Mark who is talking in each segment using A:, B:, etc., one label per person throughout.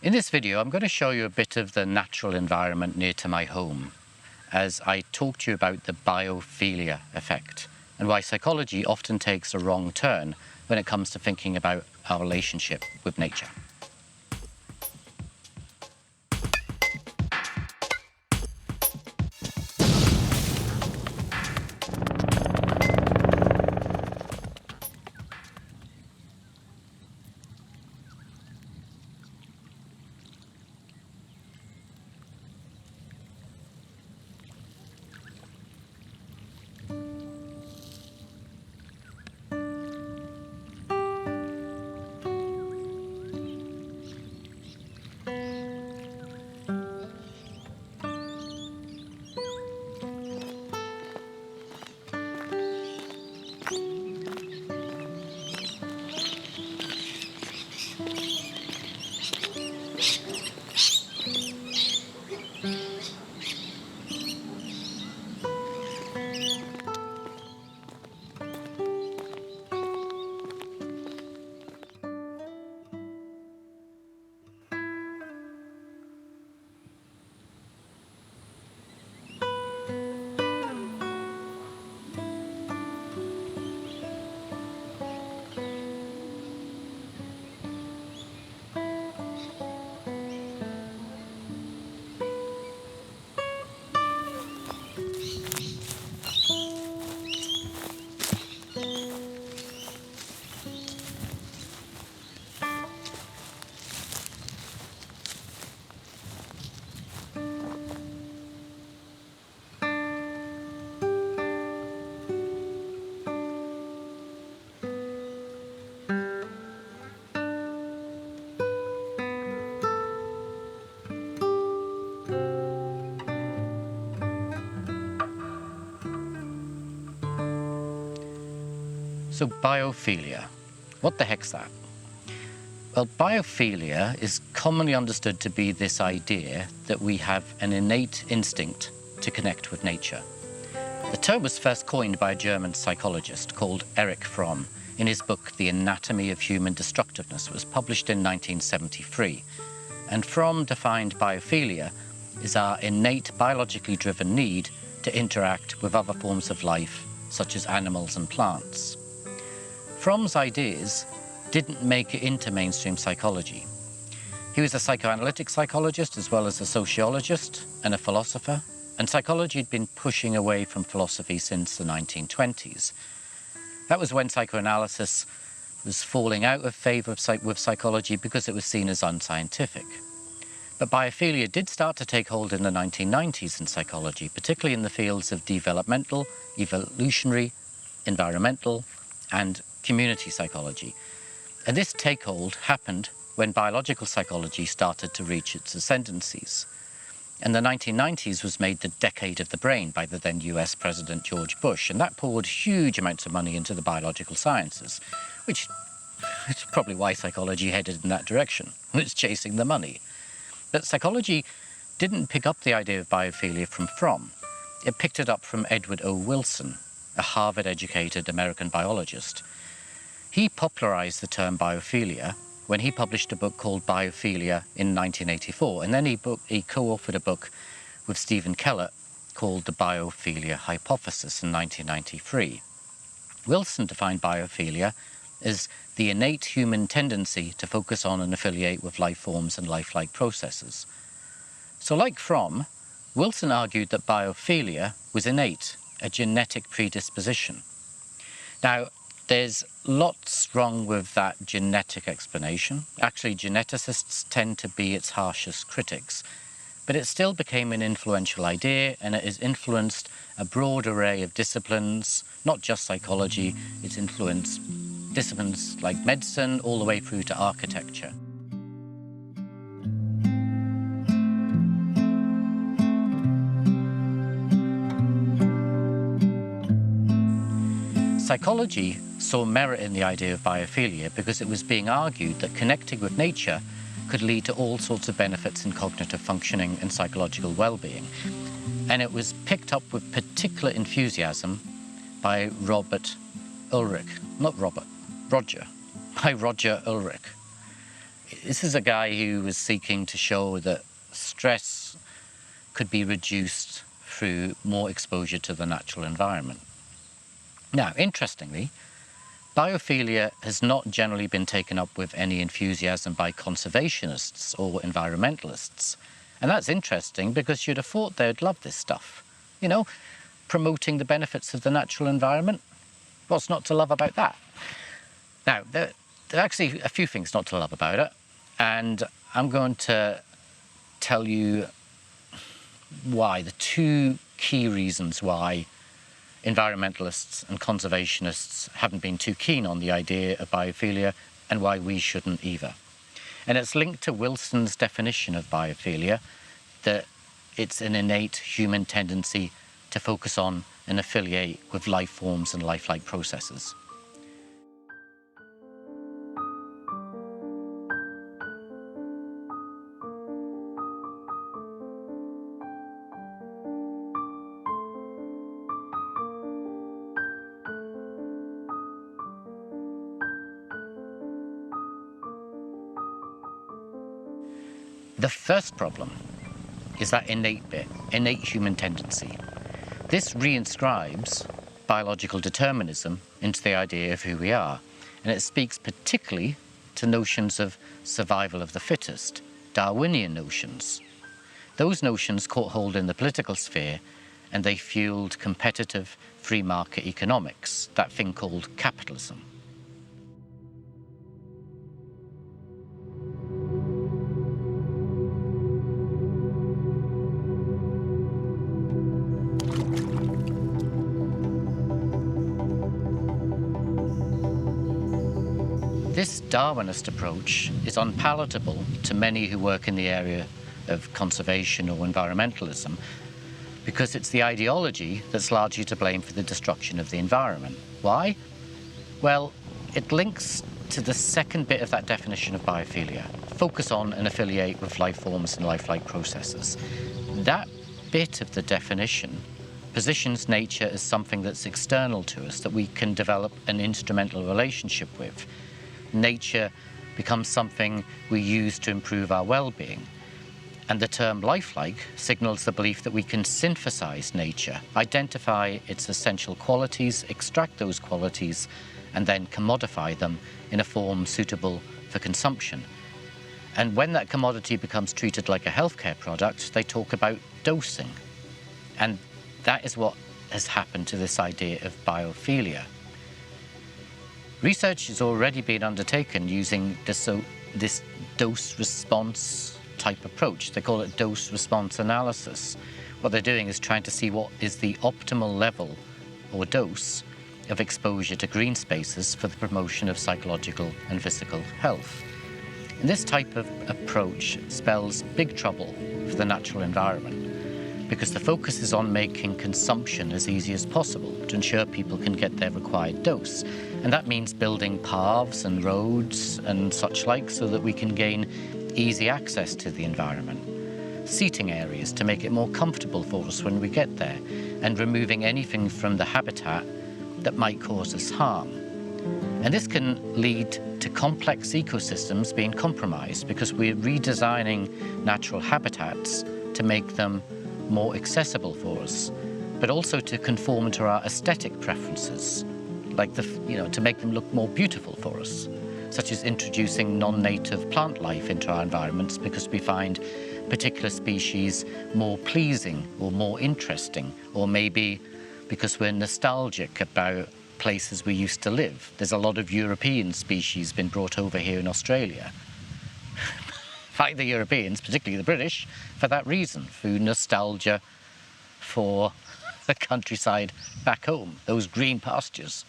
A: In this video, I'm going to show you a bit of the natural environment near to my home as I talk to you about the biophilia effect and why psychology often takes a wrong turn when it comes to thinking about our relationship with nature. So biophilia, what the heck's that? Well, biophilia is commonly understood to be this idea that we have an innate instinct to connect with nature. The term was first coined by a German psychologist called Erich Fromm in his book, The Anatomy of Human Destructiveness. It was published in 1973. And Fromm defined biophilia as our innate biologically driven need to interact with other forms of life, such as animals and plants. Fromm's ideas didn't make it into mainstream psychology. He was a psychoanalytic psychologist as well as a sociologist and a philosopher, and psychology had been pushing away from philosophy since the 1920s. That was when psychoanalysis was falling out of favour with psychology because it was seen as unscientific. But biophilia did start to take hold in the 1990s in psychology, particularly in the fields of developmental, evolutionary, environmental, and community psychology. And this takehold happened when biological psychology started to reach its ascendancies. And the 1990s was made the decade of the brain by the then US President George Bush, and that poured huge amounts of money into the biological sciences, which is probably why psychology headed in that direction. It's chasing the money. But psychology didn't pick up the idea of biophilia from Fromm. It picked it up from E.O Wilson, a Harvard-educated American biologist. He popularized the term biophilia when he published a book called Biophilia in 1984, and then he co-authored a book with Stephen Keller called The Biophilia Hypothesis in 1993. Wilson defined biophilia as the innate human tendency to focus on and affiliate with life forms and lifelike processes. So like Fromm, Wilson argued that biophilia was innate, a genetic predisposition. Now, there's lots wrong with that genetic explanation. Actually, geneticists tend to be its harshest critics. But it still became an influential idea, and it has influenced a broad array of disciplines, not just psychology. It's influenced disciplines like medicine all the way through to architecture. Psychology saw merit in the idea of biophilia because it was being argued that connecting with nature could lead to all sorts of benefits in cognitive functioning and psychological well-being. And it was picked up with particular enthusiasm by Roger Ulrich. this is a guy who was seeking to show that stress could be reduced through more exposure to the natural environment. Now, interestingly, biophilia has not generally been taken up with any enthusiasm by conservationists or environmentalists. And that's interesting because you'd have thought they'd love this stuff. You know, promoting the benefits of the natural environment. What's not to love about that? Now, there are actually a few things not to love about it. And I'm going to tell you why, the two key reasons why environmentalists and conservationists haven't been too keen on the idea of biophilia and why we shouldn't either. And it's linked to Wilson's definition of biophilia, that it's an innate human tendency to focus on and affiliate with life forms and lifelike processes. The first problem is that innate bit, innate human tendency. This reinscribes biological determinism into the idea of who we are, and it speaks particularly to notions of survival of the fittest, Darwinian notions. Those notions caught hold in the political sphere, and they fueled competitive free market economics, that thing called capitalism. This Darwinist approach is unpalatable to many who work in the area of conservation or environmentalism because it's the ideology that's largely to blame for the destruction of the environment. Why? Well, it links to the second bit of that definition of biophilia, focus on and affiliate with life forms and lifelike processes. That bit of the definition positions nature as something that's external to us, that we can develop an instrumental relationship with. Nature becomes something we use to improve our well-being. And the term lifelike signals the belief that we can synthesize nature, identify its essential qualities, extract those qualities, and then commodify them in a form suitable for consumption. And when that commodity becomes treated like a healthcare product, they talk about dosing. And that is what has happened to this idea of biophilia. Research has already been undertaken using this dose-response type approach. They call it dose-response analysis. What they're doing is trying to see what is the optimal level or dose of exposure to green spaces for the promotion of psychological and physical health. And this type of approach spells big trouble for the natural environment because the focus is on making consumption as easy as possible to ensure people can get their required dose. And that means building paths and roads and such like so that we can gain easy access to the environment. Seating areas to make it more comfortable for us when we get there, and removing anything from the habitat that might cause us harm. And this can lead to complex ecosystems being compromised because we're redesigning natural habitats to make them more accessible for us, but also to conform to our aesthetic preferences, like to make them look more beautiful for us, such as introducing non-native plant life into our environments because we find particular species more pleasing or more interesting, or maybe because we're nostalgic about places we used to live. There's a lot of European species been brought over here in Australia. Fight the Europeans, particularly the British, for that reason, through nostalgia for the countryside back home, those green pastures.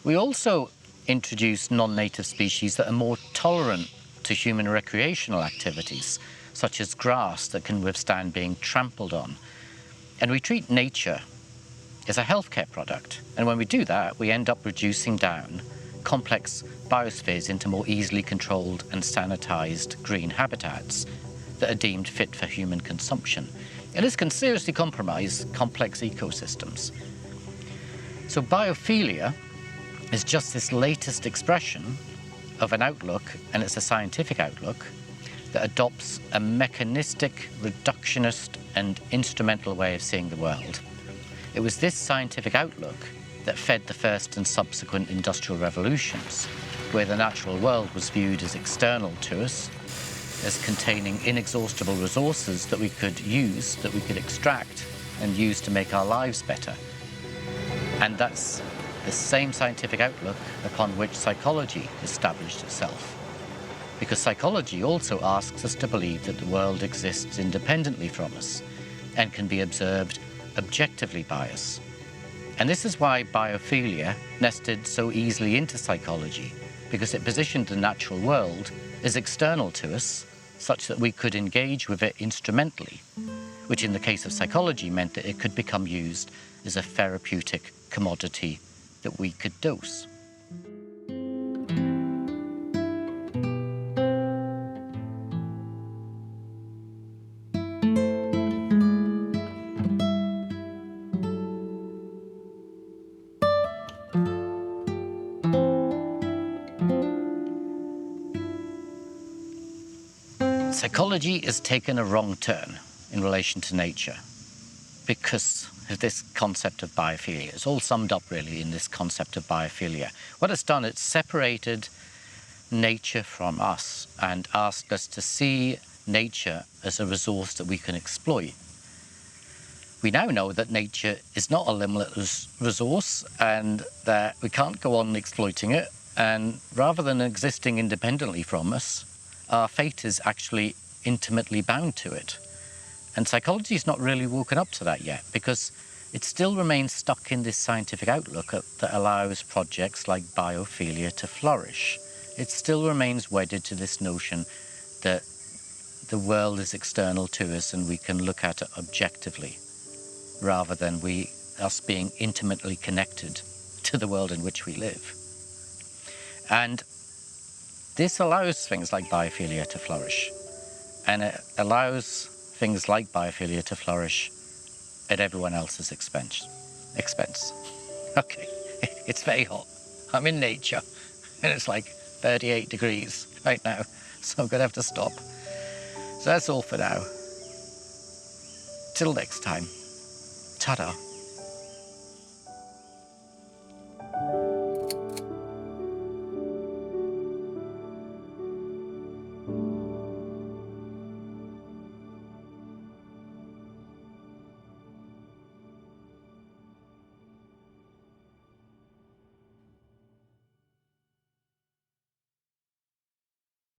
A: We also introduce non-native species that are more tolerant to human recreational activities, such as grass that can withstand being trampled on. And we treat nature as a healthcare product. And when we do that, we end up reducing down complex biospheres into more easily controlled and sanitized green habitats that are deemed fit for human consumption. And this can seriously compromise complex ecosystems. So biophilia is just this latest expression of an outlook, and it's a scientific outlook, that adopts a mechanistic, reductionist and instrumental way of seeing the world. It was this scientific outlook that fed the first and subsequent industrial revolutions, where the natural world was viewed as external to us, as containing inexhaustible resources that we could use, that we could extract and use to make our lives better. And that's the same scientific outlook upon which psychology established itself. Because psychology also asks us to believe that the world exists independently from us and can be observed objectively by us. And this is why biophilia nested so easily into psychology, because it positioned the natural world as external to us, such that we could engage with it instrumentally, which in the case of psychology meant that it could become used as a therapeutic commodity that we could dose. Psychology has taken a wrong turn in relation to nature because of this concept of biophilia. It's all summed up really in this concept of biophilia. What it's done, it's separated nature from us and asked us to see nature as a resource that we can exploit. We now know that nature is not a limitless resource and that we can't go on exploiting it, and rather than existing independently from us, our fate is actually intimately bound to it. And psychology is not really woken up to that yet, because it still remains stuck in this scientific outlook that allows projects like biophilia to flourish. It still remains wedded to this notion that the world is external to us and we can look at it objectively, rather than us being intimately connected to the world in which we live. And this allows things like biophilia to flourish, and it allows things like biophilia to flourish at everyone else's expense. Okay, it's very hot. I'm in nature, and it's like 38 degrees right now, so I'm gonna have to stop. So that's all for now. Till next time, ta-da.